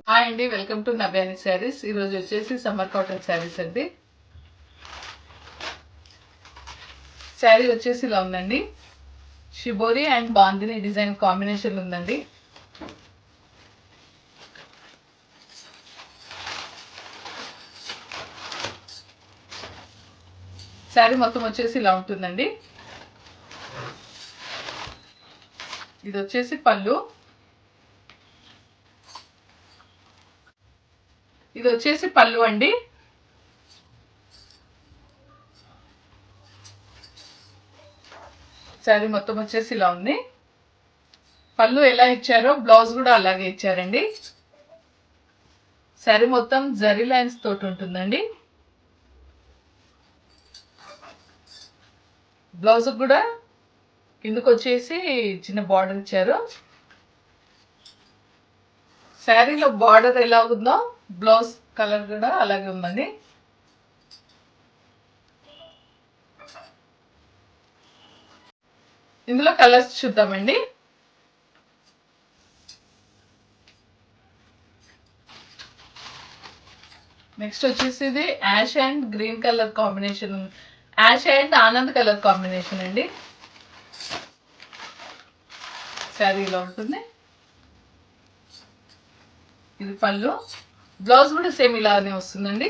Hi అండి, welcome to నవ్యాని saris. ఈరోజు వచ్చేసి సమ్మర్ కాటన్ శారీస్ అండి. శారీ వచ్చేసి ఇలా ఉందండి. Shibori and bandhani design combination ఉందండి. శారీ మొత్తం వచ్చేసి ఇలా ఉంటుందండి. ఇది వచ్చేసి పళ్ళు. ఇది వచ్చేసి పళ్ళు అండి. శారీ మొత్తం వచ్చేసి ఇలా ఉంది. పళ్ళు ఎలా ఇచ్చారో బ్లౌజ్ కూడా అలాగే ఇచ్చారండి. శారీ మొత్తం జరీ లైన్స్ తోటి ఉంటుందండి. బ్లౌజ్ కూడా కిందకు వచ్చేసి చిన్న బార్డర్ ఇచ్చారు. శారీలో బార్డర్ ఎలా ఉందో బ్లౌజ్ కలర్ కూడా అలాగే ఉందండి. ఇందులో కలర్స్ చూద్దామండి. నెక్స్ట్ వచ్చేసి ఇది ash and green colour combination, ash and ఆనంద్ కలర్ కాంబినేషన్ అండి. శారీలో ఉంటుంది. ఇది పళ్ళు. బ్లౌజ్ కూడా సేమ్ ఇలానే వస్తుందండి.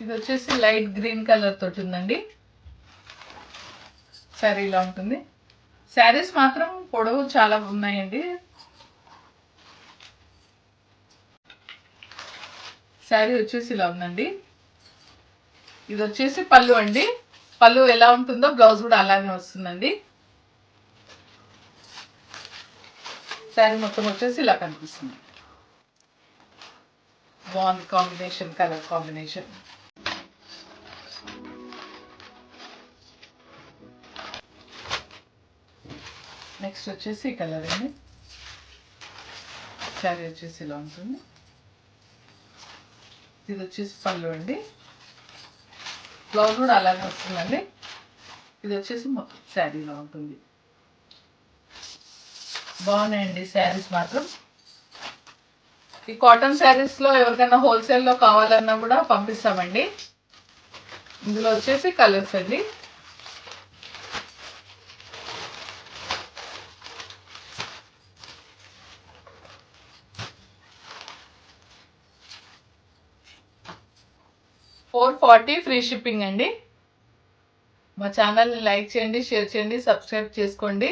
ఇది వచ్చేసి లైట్ గ్రీన్ కలర్ తోటి ఉందండి. శారీ ఇలా ఉంటుంది. శారీస్ మాత్రం పొడవు చాలా ఉన్నాయండి. శారీ వచ్చేసి ఇలా ఉందండి. ఇది వచ్చేసి పళ్ళు అండి. పళ్ళు ఎలా ఉంటుందో బ్లౌజ్ కూడా అలానే వస్తుందండి. శారీ మొత్తం వచ్చేసి ఇలా కనిపిస్తుంది. బాగుంది కాంబినేషన్, కలర్ కాంబినేషన్. నెక్స్ట్ వచ్చేసి ఈ కలర్ అండి. శారీ వచ్చేసి ఇలా ఉంటుంది. ఇది వచ్చేసి పళ్ళు అండి. బ్లౌజ్ కూడా అలాగే వస్తుందండి. ఇది వచ్చేసి మొత్తం శారీలో ఉంటుంది. బాగున్నాయండి శారీస్ మాత్రం. ఈ కాటన్ శారీస్లో ఎవరికైనా హోల్సేల్లో కావాలన్నా కూడా పంపిస్తామండి. ఇందులో వచ్చేసి కలర్స్ అండి. $440 ఫ్రీ షిప్పింగ్ అండి. మా ఛానల్ని లైక్ చేయండి, షేర్ చేయండి, సబ్స్క్రైబ్ చేసుకోండి.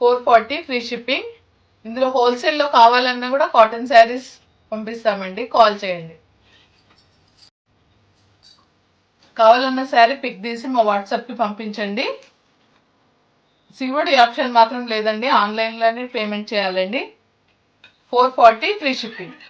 440 ఫ్రీ షిప్పింగ్. ఇందులో హోల్సేల్లో కావాలన్నా కూడా కాటన్ శారీస్ పంపిస్తామండి. కాల్ చేయండి. కావాలన్న శారీ పిక్ తీసి మా వాట్సాప్కి పంపించండి. సిఓడి ఆప్షన్ మాత్రం లేదండి, ఆన్లైన్లోనే పేమెంట్ చేయాలండి. 440 ఫ్రీ షిప్పింగ్.